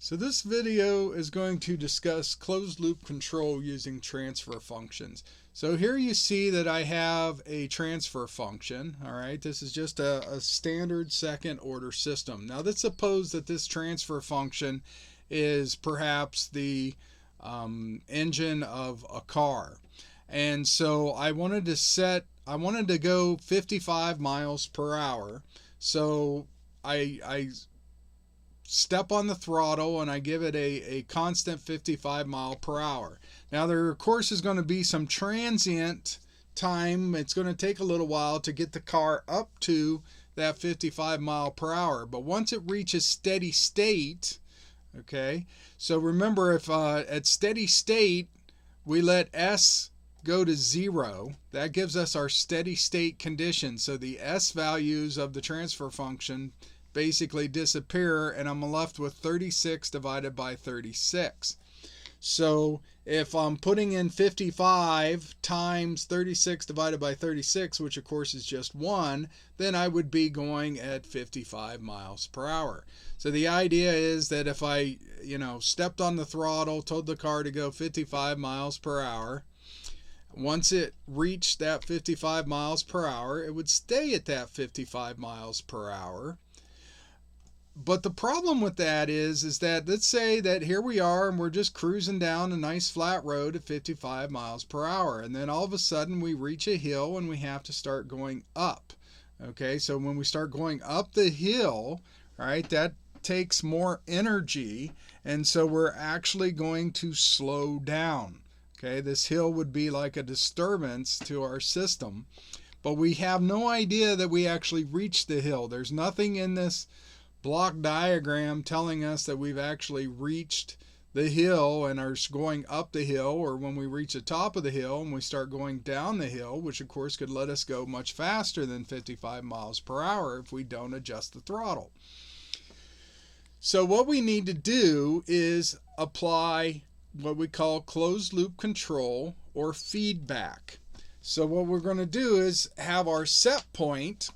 So this video is going to discuss closed loop control using transfer functions. So here you see that I have a transfer function. All right, this is just a standard second order system. Now let's suppose that this transfer function is perhaps the engine of a car. And so I wanted to go 55 miles per hour. So I step on the throttle and I give it a constant 55 mile per hour. Now there of course is going to be some transient time. It's going to take a little while to get the car up to that 55 mile per hour. But once it reaches steady state, okay, so remember if at steady state we let S go to 0, that gives us our steady state condition. So the S values of the transfer function basically disappear and I'm left with 36 divided by 36. So if I'm putting in 55 times 36 divided by 36, which of course is just 1, then I would be going at 55 miles per hour. So the idea is that if I, stepped on the throttle, told the car to go 55 miles per hour, once it reached that 55 miles per hour, it would stay at that 55 miles per hour. But the problem with that is that let's say that here we are and we're just cruising down a nice flat road at 55 miles per hour. And then all of a sudden we reach a hill and we have to start going up. Okay, so when we start going up the hill, right, that takes more energy. And so we're actually going to slow down. Okay, this hill would be like a disturbance to our system. But we have no idea that we actually reached the hill. There's nothing in this block diagram telling us that we've actually reached the hill and are going up the hill, or when we reach the top of the hill and we start going down the hill, which of course could let us go much faster than 55 miles per hour if we don't adjust the throttle. So what we need to do is apply what we call closed loop control or feedback. So what we're going to do is have our set point.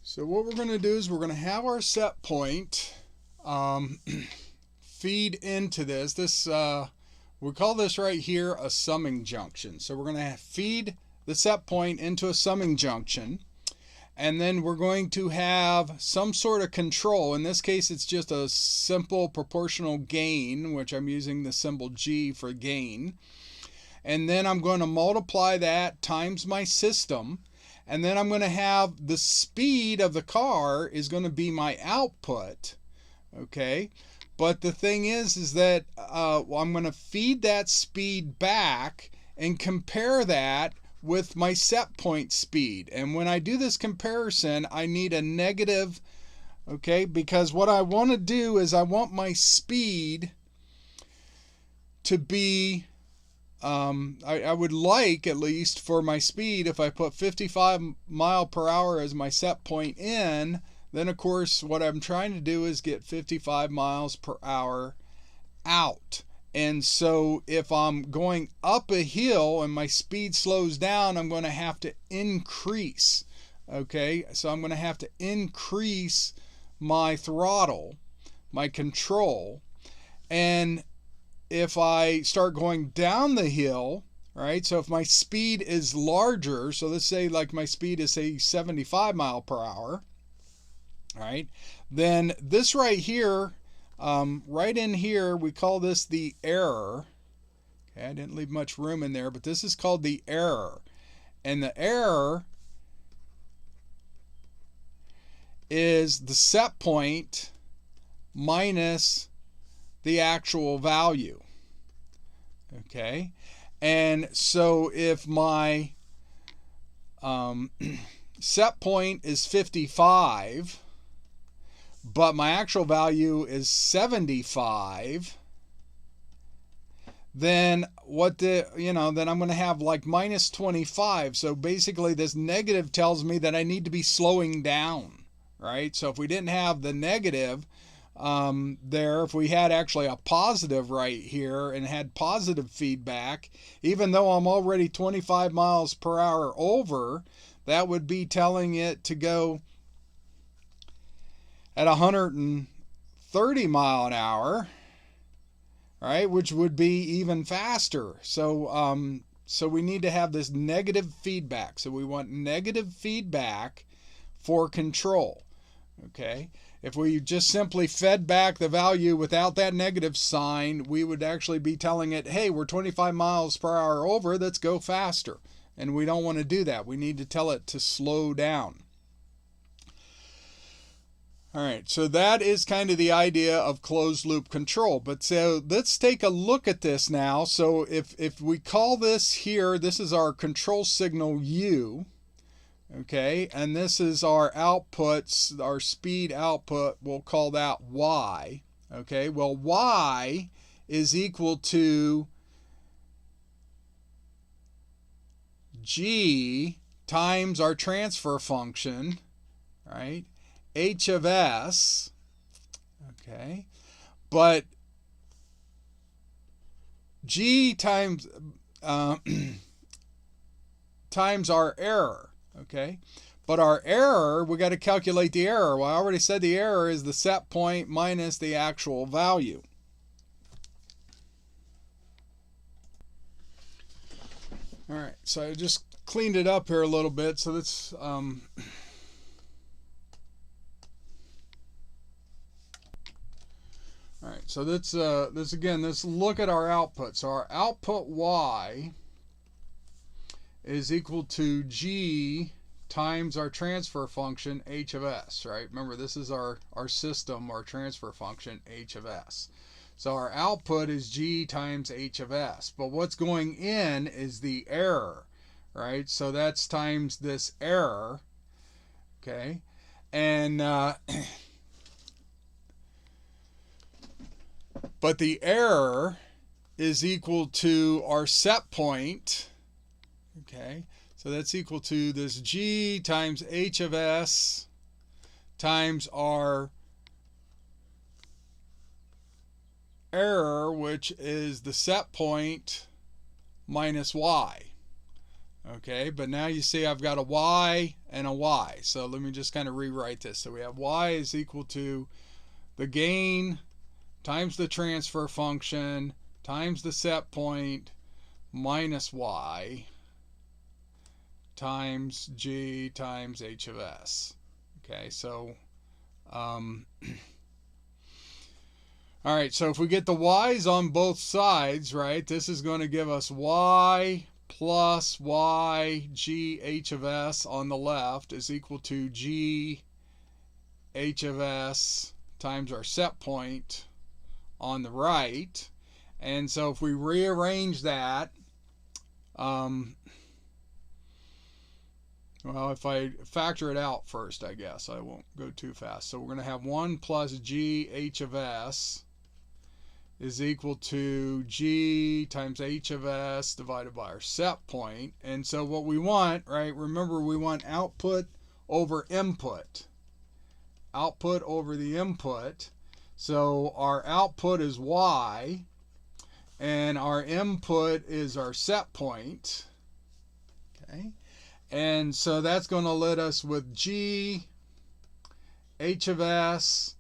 So what we're going to do is we're going to have our set point feed into this. We call this right here a summing junction. So we're going to feed the set point into a summing junction. And then we're going to have some sort of control. In this case, it's just a simple proportional gain, which I'm using the symbol G for gain. And then I'm going to multiply that times my system. And then I'm going to have the speed of the car is going to be my output. Okay. But the thing is that I'm going to feed that speed back and compare that with my set point speed. And when I do this comparison, I need a negative, okay, because what I want to do is I want my speed to be, I would like at least for my speed, if I put 55 mile per hour as my set point in, then of course what I'm trying to do is get 55 miles per hour out. And so if I'm going up a hill and my speed slows down, I'm going to have to increase. Okay, so I'm going to have to increase my throttle, my control. And if I start going down the hill, right, so if my speed is larger, so let's say like my speed is say 75 mile per hour, right, then this right here, right in here, we call this the error. Okay, I didn't leave much room in there, but this is called the error. And the error is the set point minus the actual value. Okay, and so if my set point is 55, but my actual value is 75, then then I'm going to have like minus 25. So basically this negative tells me that I need to be slowing down, right? So if we didn't have the negative there, if we had actually a positive right here and had positive feedback, even though I'm already 25 miles per hour over, that would be telling it to go at 130 mile an hour, right, which would be even faster. So we need to have this negative feedback. So we want negative feedback for control. Okay, if we just simply fed back the value without that negative sign, we would actually be telling it, hey, we're 25 miles per hour over, let's go faster. And we don't want to do that. We need to tell it to slow down. All right, so that is kind of the idea of closed loop control. But so let's take a look at this now. So if we call this here, this is our control signal U. Okay, and this is our outputs, our speed output, we'll call that Y. Okay, well, Y is equal to G times our transfer function, right, H of S, okay, but G times, times our error. Okay, but our error, we got to calculate the error. Well, I already said the error is the set point minus the actual value. All right, so I just cleaned it up here a little bit. So let's all right, so let's look at our output. So our output Y is equal to G times our transfer function H of S, right? Remember, this is our system, our transfer function H of S. So our output is G times H of S. But what's going in is the error, right? So that's times this error, okay? And but the error is equal to our set point. Okay, so that's equal to this G times H of S times our error, which is the set point minus Y. Okay, but now you see I've got a Y and a Y. So let me just kind of rewrite this. So we have Y is equal to the gain times the transfer function times the set point minus Y times G times H of S. Okay, so all right, so if we get the Y's on both sides, right, this is going to give us Y plus Y G H of S on the left is equal to G H of S times our set point on the right. And so if we rearrange that, well, if I factor it out first, I guess I won't go too fast. So we're going to have 1 plus G H of S is equal to G times H of S divided by our set point. And so what we want, right, remember we want output over input. Output over the input. So our output is Y and our input is our set point. Okay. And so that's going to let us with G H of S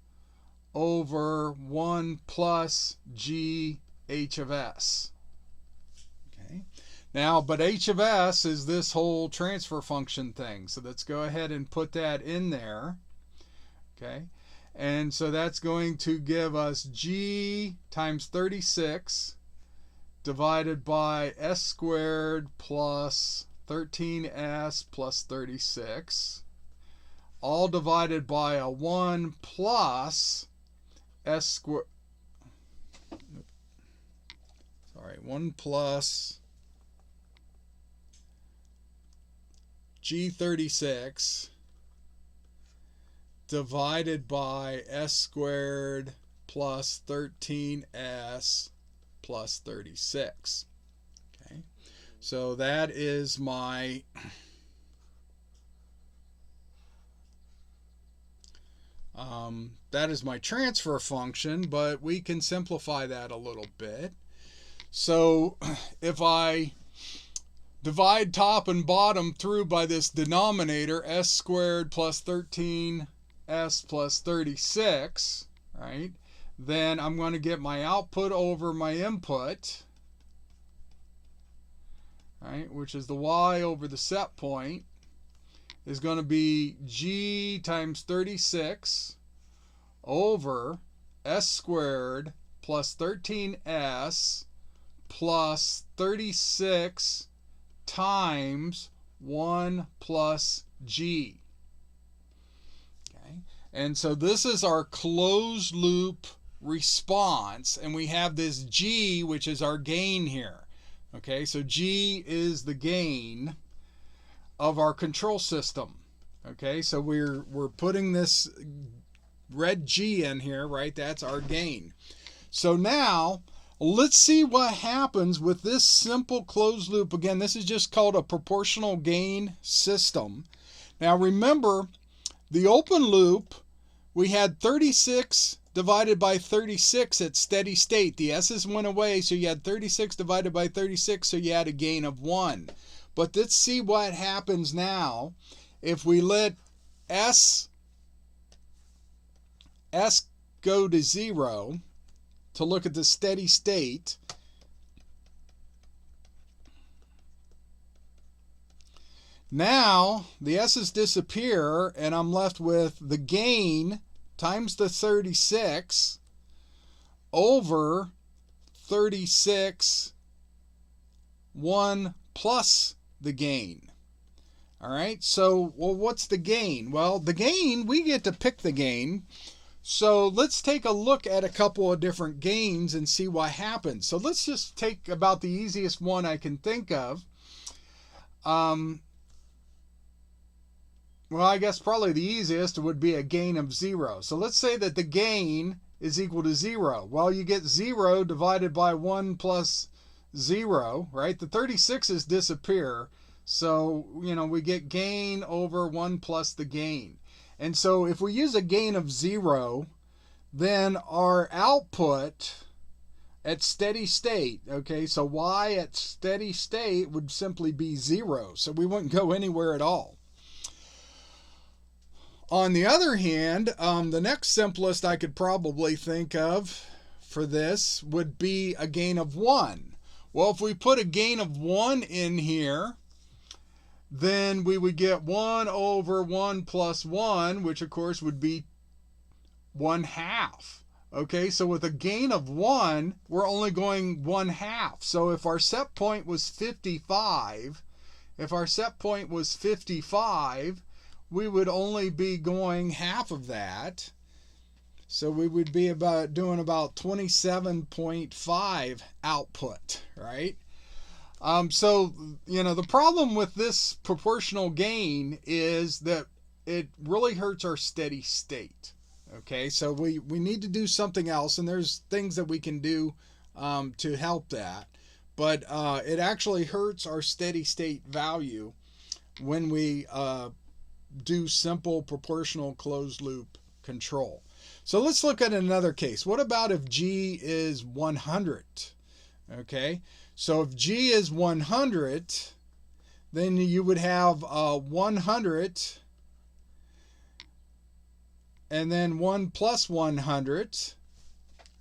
over 1 plus G H of S. Okay. Now, but H of S is this whole transfer function thing. So let's go ahead and put that in there. Okay. And so that's going to give us G times 36 divided by S squared plus 13s plus 36, all divided by a 1 plus S squared, sorry, 1 plus G36 divided by S squared plus 13s plus 36. Okay. So that is my transfer function, but we can simplify that a little bit. So if I divide top and bottom through by this denominator, S squared plus 13s s plus 36, right? Then I'm going to get my output over my input, right, which is the y over the set point, is going to be g times 36 over s squared plus 13s plus 36 times 1 plus g. Okay, and so this is our closed loop response, and we have this g, which is our gain here. Okay, so g is the gain of our control system. Okay, so we're putting this red g in here, right? That's our gain. So now let's see what happens with this simple closed loop. Again, this is just called a proportional gain system. Now remember, the open loop, we had 36 divided by 36 at steady state. The s's went away, so you had 36 divided by 36, so you had a gain of 1. But let's see what happens now if we let s go to 0 to look at the steady state. Now the s's disappear, and I'm left with the gain times the 36 over 36 1 plus the gain. All right, so well, what's the gain? Well, the gain, we get to pick the gain. So let's take a look at a couple of different gains and see what happens. So let's just take about the easiest one I can think of. Well, I guess probably the easiest would be a gain of 0. So let's say that the gain is equal to 0. Well, you get 0 divided by 1 plus 0, right? The 36's disappear. So, you know, we get gain over 1 plus the gain. And so if we use a gain of 0, then our output at steady state, okay, so y at steady state would simply be 0. So we wouldn't go anywhere at all. On the other hand, the next simplest I could probably think of for this would be a gain of 1. Well, if we put a gain of 1 in here, then we would get 1 over 1 plus 1, which of course would be 1/2. Okay, so with a gain of 1, we're only going 1/2. So if our set point was 55, we would only be going half of that. So we would be doing about 27.5 output, right? So, you know, the problem with this proportional gain is that it really hurts our steady state. Okay, so we need to do something else, and there's things that we can do to help that. But it actually hurts our steady state value when we do simple proportional closed loop control. So let's look at another case. What about if G is 100? Okay, so if G is 100, then you would have 100 and then 1 plus 100,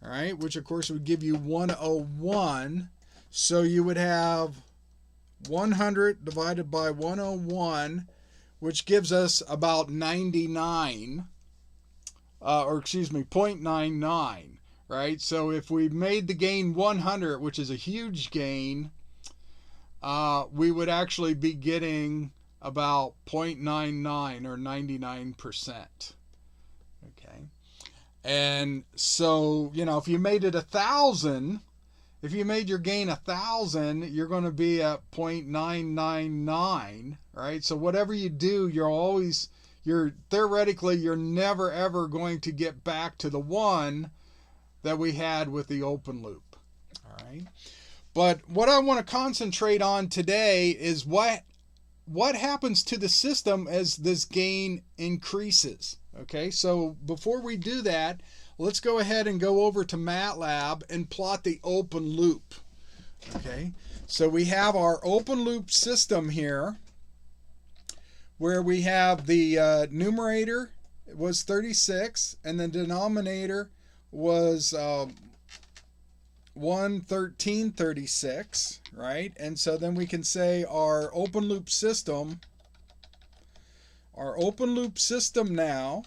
all right, which of course would give you 101. So you would have 100 divided by 101, which gives us about 99, or excuse me, 0.99, right? So if we made the gain 100, which is a huge gain, we would actually be getting about 0.99 or 99%. Okay. And so, you know, if you made it 1,000, if you made your gain 1,000, you're going to be at 0.999, right? So whatever you do, theoretically, you're never ever going to get back to the 1 that we had with the open loop. All right. But what I want to concentrate on today is what happens to the system as this gain increases. Okay, so before we do that, let's go ahead and go over to MATLAB and plot the open loop. Okay, so we have our open loop system here, where we have the numerator was 36, and the denominator was 11336, right? And so then we can say our open loop system now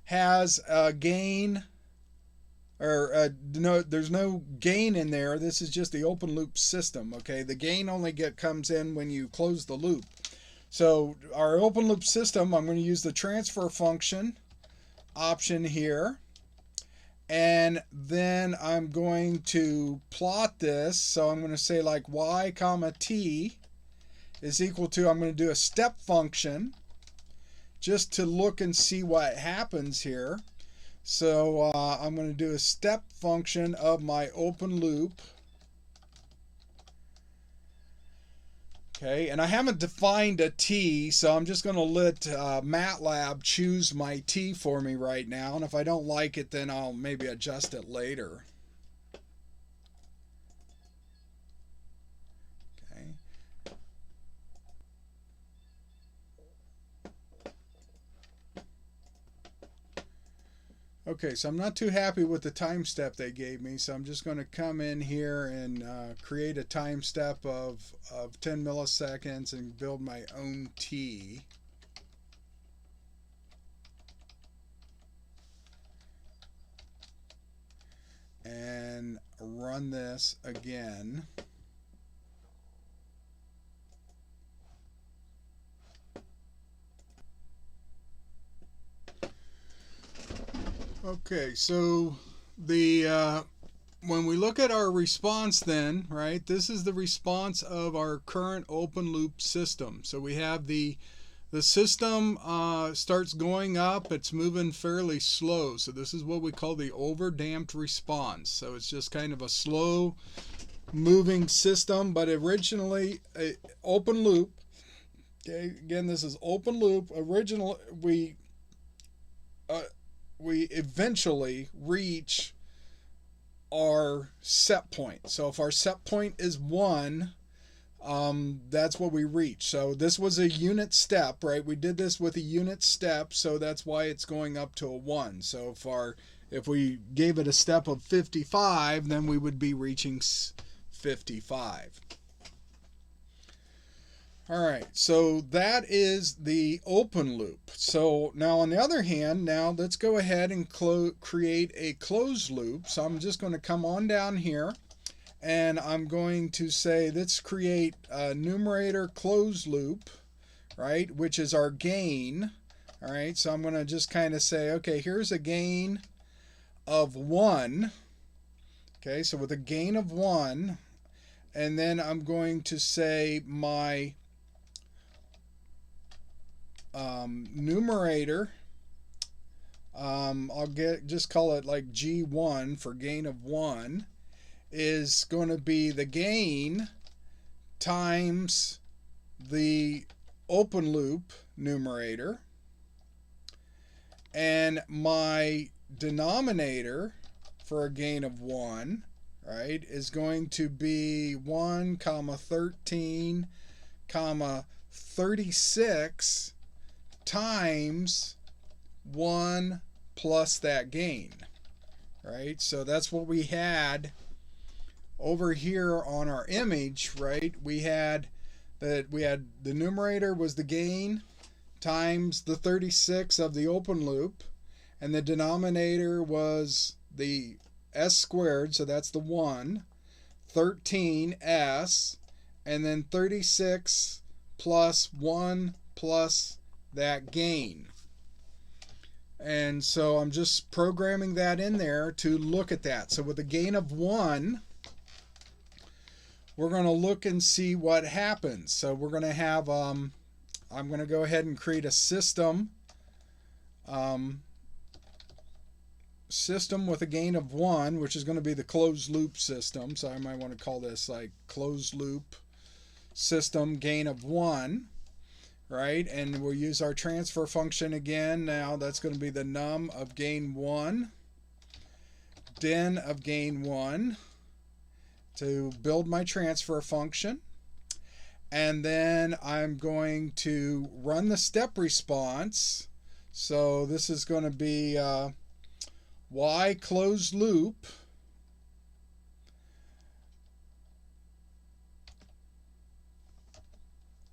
has a gain, or no, there's no gain in there. This is just the open loop system, okay? The gain only comes in when you close the loop. So our open loop system, I'm going to use the transfer function option here, and then I'm going to plot this. So I'm going to say like y comma t is equal to, I'm going to do a step function just to look and see what happens here. So I'm going to do a step function of my open loop. Okay, and I haven't defined a t, so I'm just going to let MATLAB choose my t for me right now. And if I don't like it, then I'll maybe adjust it later. Okay. Okay, so I'm not too happy with the time step they gave me, so I'm just going to come in here and create a time step of 10 milliseconds and build my own t. And run this again. Okay, so the when we look at our response then, right, this is the response of our current open loop system. So we have the system starts going up, it's moving fairly slow. So this is what we call the overdamped response. So it's just kind of a slow moving system, but originally open loop. Okay, again, this is open loop. Originally, we eventually reach our set point. So if our set point is 1, that's what we reach. So this was a unit step, right? We did this with a unit step, so that's why it's going up to a 1. So if we gave it a step of 55, then we would be reaching 55. All right, so that is the open loop. So now on the other hand, now let's go ahead and create a closed loop. So I'm just going to come on down here, and I'm going to say let's create a numerator closed loop, right, which is our gain. All right, so I'm going to just kind of say, okay, here's a gain of 1. Okay, so with a gain of 1, and then I'm going to say my numerator, I'll just call it like G1 for gain of 1, is going to be the gain times the open loop numerator, and my denominator for a gain of 1, right, is going to be 1 comma 13 comma 36 times 1 plus that gain, right? So that's what we had over here on our image, right? We had the numerator was the gain times the 36 of the open loop, and the denominator was the s squared, so that's the 1, 13s, and then 36 plus 1 plus that gain. And so I'm just programming that in there to look at that. So with a gain of 1, we're going to look and see what happens. So we're going to have, I'm going to go ahead and create a system with a gain of 1, which is going to be the closed loop system. So I might want to call this like closed loop system gain of 1, right? And we'll use our transfer function again. Now that's going to be the num of gain 1, den of gain 1 to build my transfer function. And then I'm going to run the step response. So this is going to be y closed loop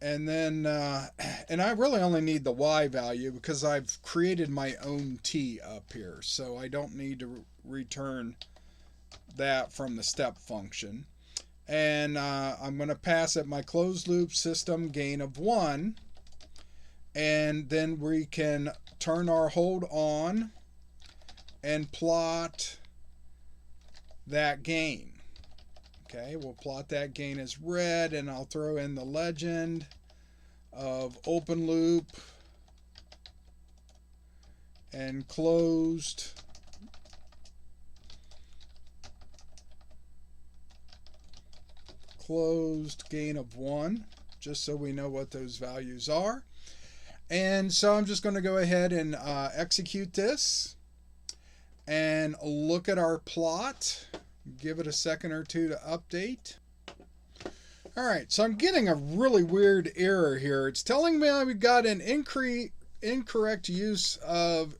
and then and I really only need the y value because I've created my own t up here, so I don't need to return that from the step function. And I'm going to pass it my closed loop system gain of 1, and then we can turn our hold on and plot that gain. Okay, we'll plot that gain as red, and I'll throw in the legend of open loop and closed gain of 1, just so we know what those values are. And so I'm just going to go ahead and execute this and look at our plot. Give it a second or two to update. Alright, so I'm getting a really weird error here. It's telling me I've got an incorrect use of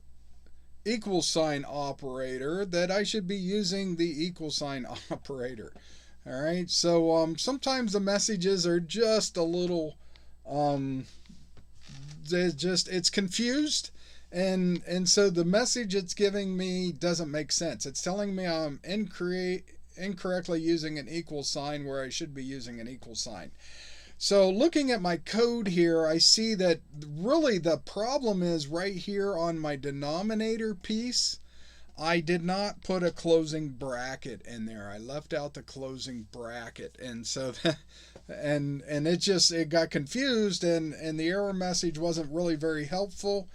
equal sign operator, that I should be using the equal sign operator. Alright, so sometimes the messages are just a little, it's confused, and so the message it's giving me doesn't make sense. It's telling me I'm incorrectly using an equal sign where I should be using an equal sign. So looking at my code here, I see that really the problem is right here on my denominator piece. I did not put a closing bracket in there. I left out the closing bracket, and so that, and it got confused, and the error message wasn't really very helpful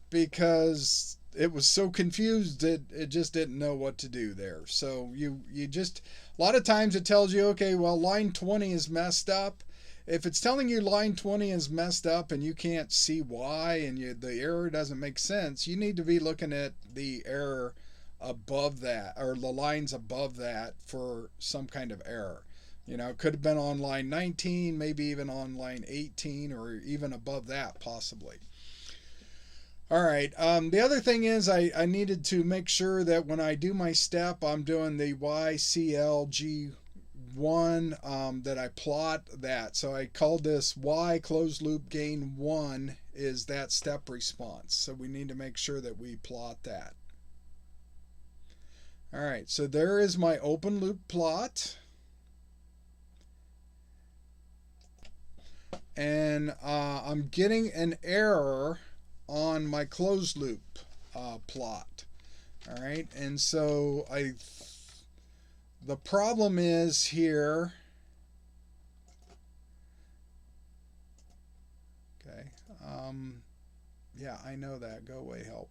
because it was so confused that it just didn't know what to do there. So you just, a lot of times it tells you, okay, well, line 20 is messed up. If it's telling you line 20 is messed up and you can't see why, and the error doesn't make sense, you need to be looking at the error above that, or the lines above that, for some kind of error. You know, it could have been on line 19, maybe even on line 18, or even above that possibly. All right, the other thing is I needed to make sure that when I do my step, I'm doing the YCLG1, that I plot that. So I called this Y closed loop gain 1 is that step response. So we need to make sure that we plot that. All right, so there is my open loop plot. And I'm getting an error on my closed loop plot. All right, and so the problem is here. Okay, yeah, I know that. Go away, help.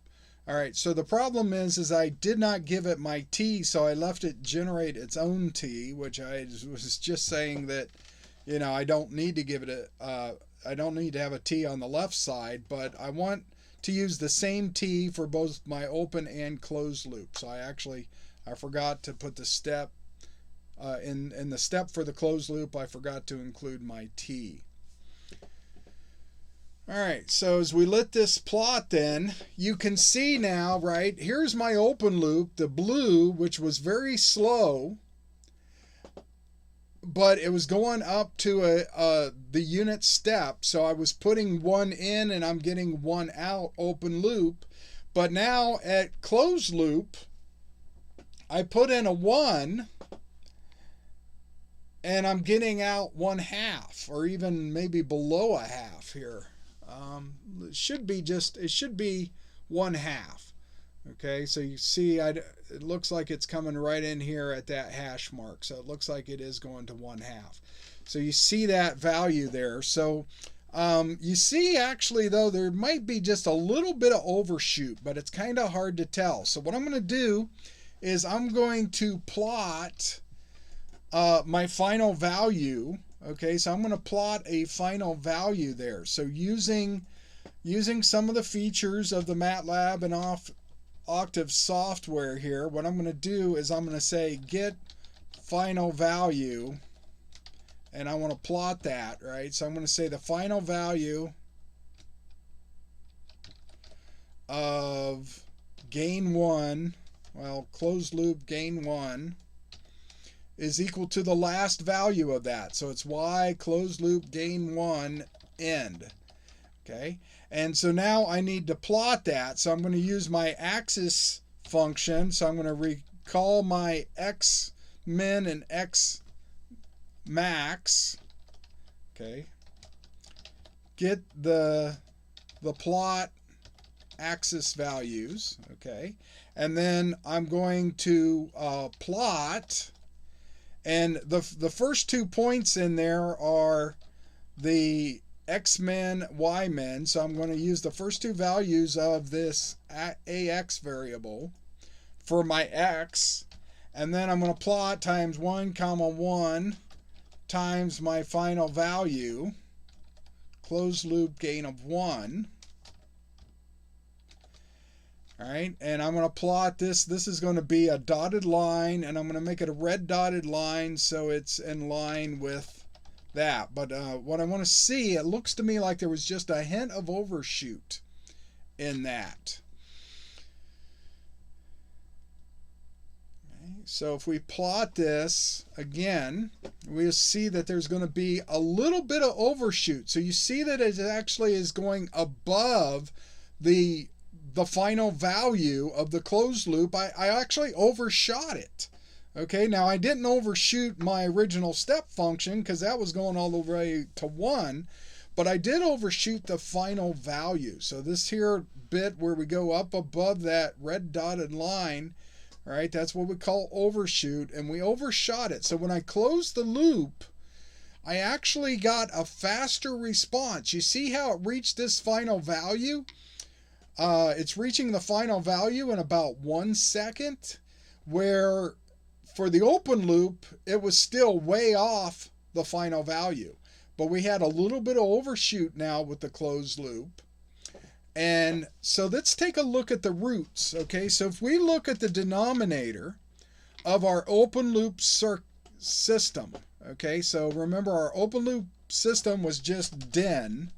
All right, so the problem is I did not give it my t, so I left it generate its own t, which I was just saying that, you know, I don't need to give it I don't need to have a t on the left side, but I want to use the same t for both my open and closed loop. So I forgot to put the step in the step for the closed loop. I forgot to include my t. All right, so as we lit this plot, then you can see now, right, here's my open loop, the blue, which was very slow, but it was going up to the unit step. So I was putting 1 in and I'm getting 1 out, open loop. But now at closed loop, I put in a 1 and I'm getting out 1/2, or even maybe below a half here. It should be 1/2. Okay, so you see it looks like it's coming right in here at that hash mark. So it looks like it is going to 1/2. So you see that value there. So you see actually though there might be just a little bit of overshoot, but it's kind of hard to tell. So what I'm going to do is I'm going to plot my final value. Okay, so I'm going to plot a final value there. So using some of the features of the MATLAB and Octave software here, what I'm going to do is I'm going to say get final value, and I want to plot that, right? So I'm going to say the final value of gain 1, well, closed loop gain 1 is equal to the last value of that. So it's y closed loop gain 1 end. Okay, and so now I need to plot that. So I'm going to use my axis function. So I'm going to recall my x min and x max. Okay, get the plot axis values. Okay, and then I'm going to plot, and the first 2 points in there are the x min, y min. So I'm going to use the first 2 values of this ax variable for my x, and then I'm going to plot times 1 comma 1 times my final value, closed loop gain of 1. All right, and I'm going to plot this. This is going to be a dotted line, and I'm going to make it a red dotted line so it's in line with that. But what I want to see, it looks to me like there was just a hint of overshoot in that. Okay, so if we plot this again, we'll see that there's going to be a little bit of overshoot. So you see that it actually is going above the final value of the closed loop. I actually overshot it. Okay, now I didn't overshoot my original step function because that was going all the way to 1, but I did overshoot the final value. So this here bit where we go up above that red dotted line, all right, that's what we call overshoot, and we overshot it. So when I closed the loop, I actually got a faster response. You see how it reached this final value? It's reaching the final value in about 1 second, where for the open loop, it was still way off the final value. But we had a little bit of overshoot now with the closed loop. And so let's take a look at the roots. Okay, so if we look at the denominator of our open loop system, okay, so remember our open loop system was just den.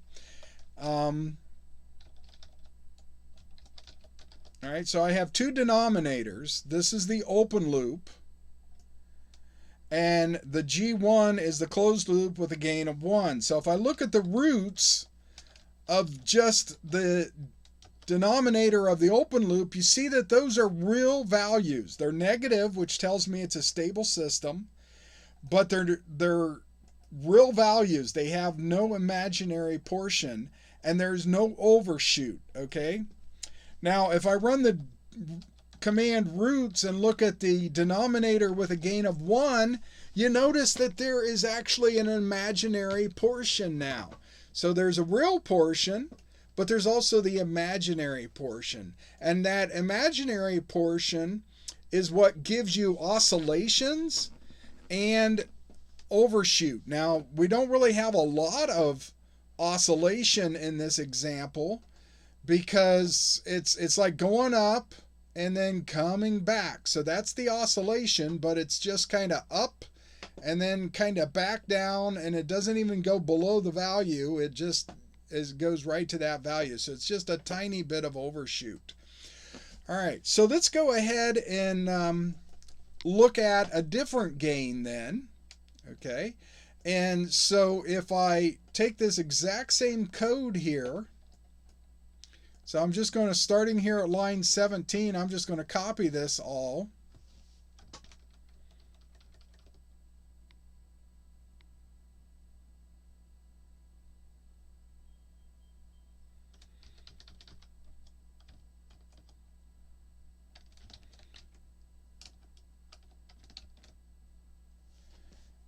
All right, so I have 2 denominators. This is the open loop, and the G1 is the closed loop with a gain of 1. So if I look at the roots of just the denominator of the open loop, you see that those are real values. They're negative, which tells me it's a stable system, but they're real values. They have no imaginary portion, and there's no overshoot, okay? Now, if I run the command roots and look at the denominator with a gain of 1, you notice that there is actually an imaginary portion now. So there's a real portion, but there's also the imaginary portion. And that imaginary portion is what gives you oscillations and overshoot. Now, we don't really have a lot of oscillation in this example, because it's like going up and then coming back. So that's the oscillation, but it's just kind of up and then kind of back down, and it doesn't even go below the value. It just goes right to that value. So it's just a tiny bit of overshoot. All right, so let's go ahead and look at a different gain then. Okay, and so if I take this exact same code here, so I'm just going to, starting here at line 17, I'm just going to copy this all.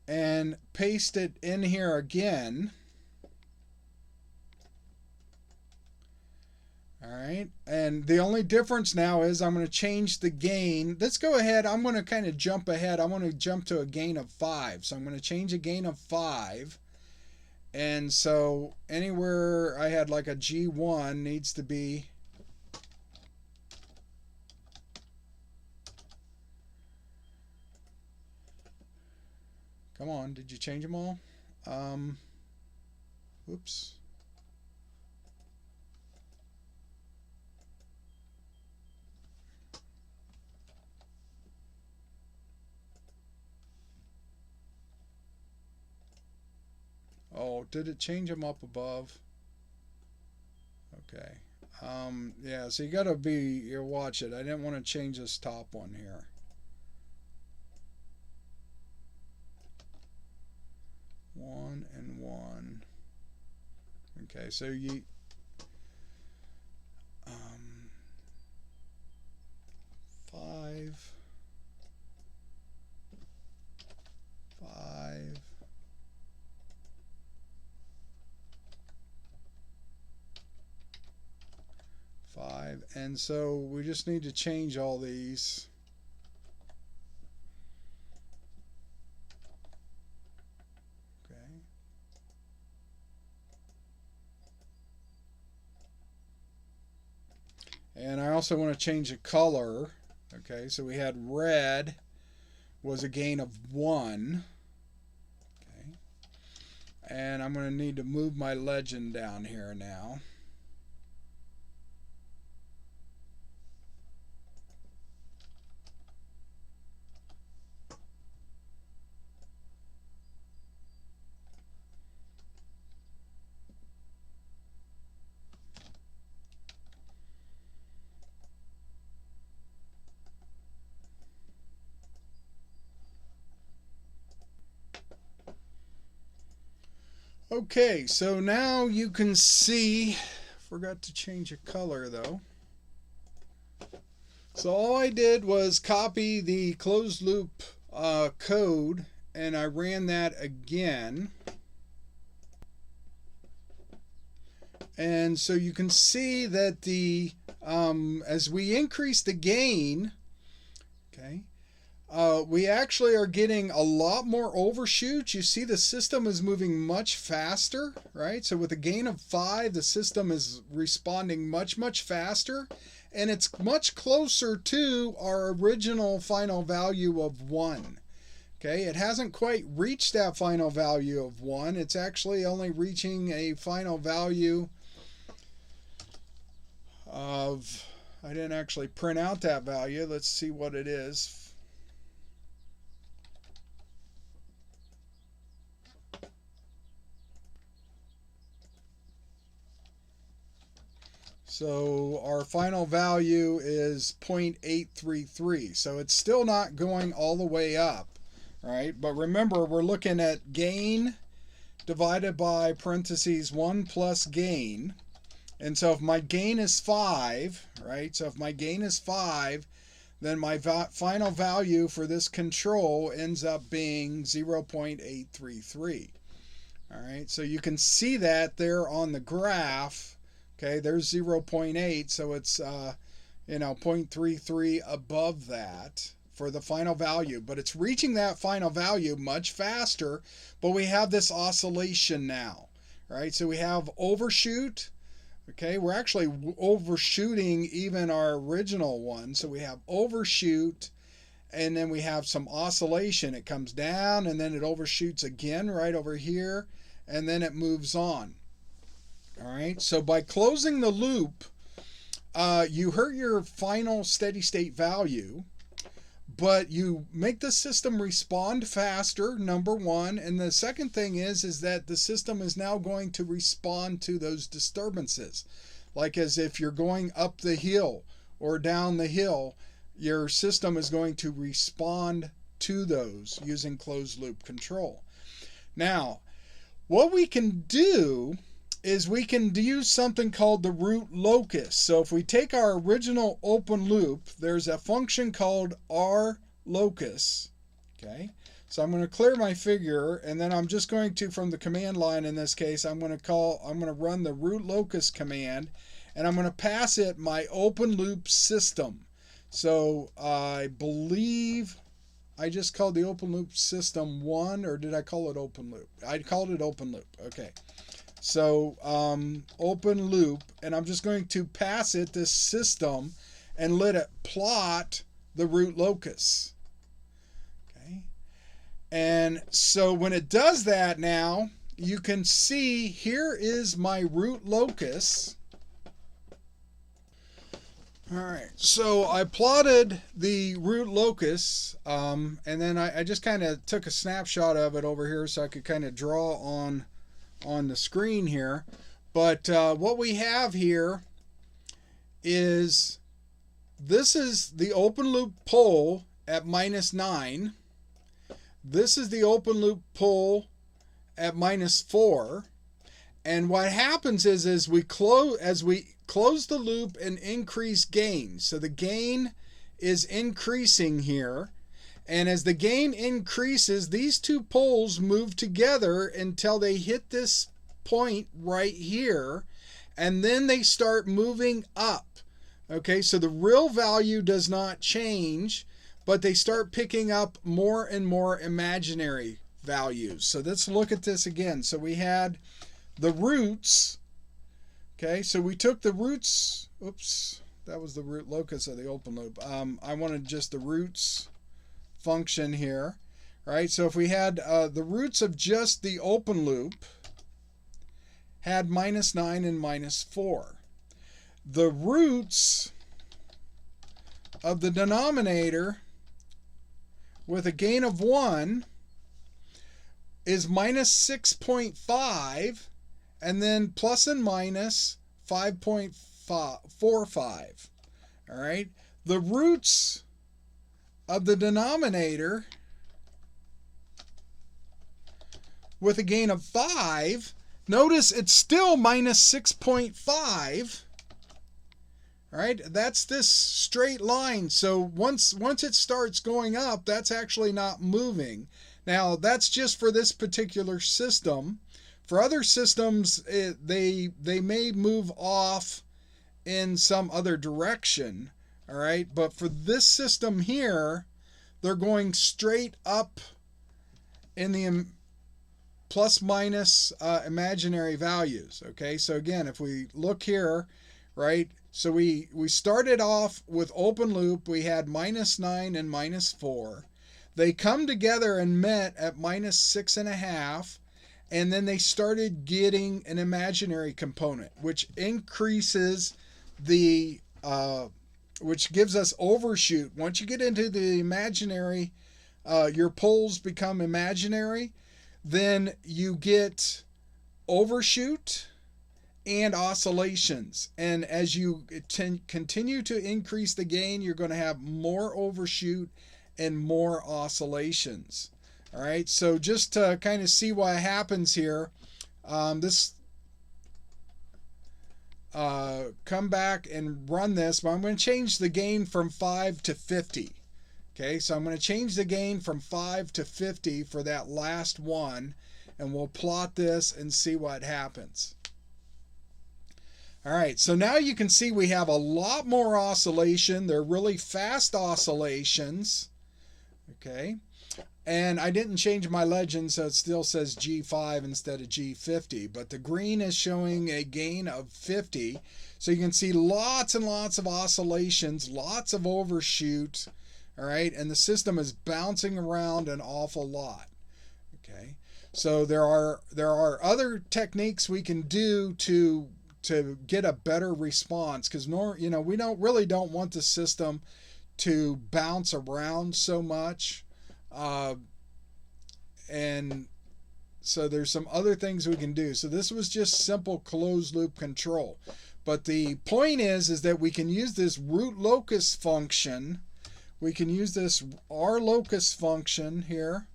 And paste it in here again. All right, and the only difference now is I'm going to change the gain. Let's go ahead. I'm going to kind of jump ahead. I want to jump to a gain of 5. So I'm going to change a gain of 5. And so anywhere I had like a G1 needs to be come on, did you change them all? Whoops. Oh, did it change them up above? Okay. Yeah, so you gotta watch it. I didn't want to change this top one here. One and one. Okay, so you five, 5, and so we just need to change all these. Okay. And I also want to change the color. Okay, so we had red was a gain of 1. Okay. And I'm going to need to move my legend down here now. Okay, so now you can see, forgot to change the color though. So all I did was copy the closed loop code, and I ran that again. And so you can see that the as we increase the gain, okay, we actually are getting a lot more overshoots. You see the system is moving much faster, right? So with a gain of 5, the system is responding much faster, and it's much closer to our original final value of 1. Okay, it hasn't quite reached that final value of 1. It's actually only reaching a final value of, I didn't actually print out that value. Let's see what it is. So our final value is 0.833. So it's still not going all the way up, right? But remember, we're looking at gain divided by parentheses 1 plus gain. And so if my gain is 5, right? So if my gain is 5, then my final value for this control ends up being 0.833. All right, so you can see that there on the graph. Okay, there's 0.8, so it's 0.33 above that for the final value, but it's reaching that final value much faster. But we have this oscillation now, right? So we have overshoot. Okay, we're actually overshooting even our original one. So we have overshoot, and then we have some oscillation. It comes down, and then it overshoots again right over here, and then it moves on. All right, so by closing the loop, you hurt your final steady state value, but you make the system respond faster, number one. And the second thing is that the system is now going to respond to those disturbances. Like as if you're going up the hill or down the hill, your system is going to respond to those using closed loop control. Now, what we can do is we can use something called the root locus. So if we take our original open loop, there's a function called R locus. Okay, so I'm going to clear my figure, and then I'm just going to, from the command line in this case, I'm going to run the root locus command, and I'm going to pass it my open loop system. So I believe I just called the open loop system 1, or did I call it open loop? I called it open loop. Okay. So open loop, and I'm just going to pass it this system and let it plot the root locus. Okay. And so when it does that now, you can see here is my root locus. All right, so I plotted the root locus, and then I just kind of took a snapshot of it over here so I could kind of draw on on the screen here. But what we have here is, this is the open loop pole at -9. This is the open loop pole at -4. And what happens is, as we close the loop and increase gain. So the gain is increasing here. And as the gain increases, these two poles move together until they hit this point right here. And then they start moving up. Okay, so the real value does not change, but they start picking up more and more imaginary values. So let's look at this again. So we had the roots. Okay, so we took the roots. Oops, that was the root locus of the open loop. I wanted just the roots function here, right? So if we had the roots of just the open loop had -9 and -4. The roots of the denominator with a gain of 1 is -6.5, and then plus and minus 5.45. All right. The roots of the denominator with a gain of 5, notice it's still -6.5. All right, that's this straight line. So once it starts going up, that's actually not moving. Now, that's just for this particular system. For other systems, they may move off in some other direction. All right, but for this system here, they're going straight up in the plus minus imaginary values. Okay, so again, if we look here, right, so we started off with open loop. We had -9 and -4. They come together and met at -6.5, and then they started getting an imaginary component, which increases the which gives us overshoot. Once you get into the imaginary, your poles become imaginary, then you get overshoot and oscillations. And as you continue to increase the gain, you're going to have more overshoot and more oscillations. All right, so just to kind of see what happens here, come back and run this, but I'm going to change the gain from 5 to 50. Okay, so I'm going to change the gain from 5 to 50 for that last one, and we'll plot this and see what happens. All right, so now you can see we have a lot more oscillation. They're really fast oscillations. Okay, and I didn't change my legend, so it still says G5 instead of G50, but the green is showing a gain of 50. So you can see lots and lots of oscillations, lots of overshoot. All right, and the system is bouncing around an awful lot. Okay, so there are other techniques we can do to get a better response, because we really don't want the system to bounce around so much, and so there's some other things we can do. So this was just simple closed loop control, but the point is that we can use this root locus function. We can use this R locus function here.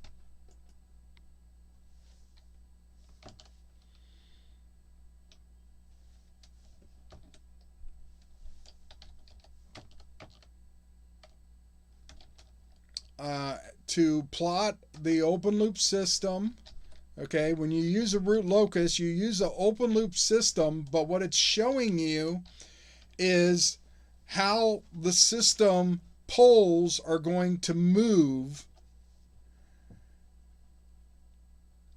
To plot the open loop system. Okay, when you use a root locus, you use an open loop system, but what it's showing you is how the system poles are going to move.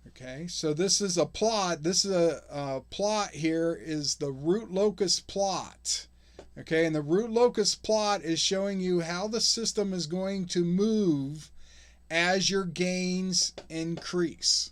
Okay, so this is a plot. This is a plot here is the root locus plot. Okay, and the root locus plot is showing you how the system is going to move as your gains increase.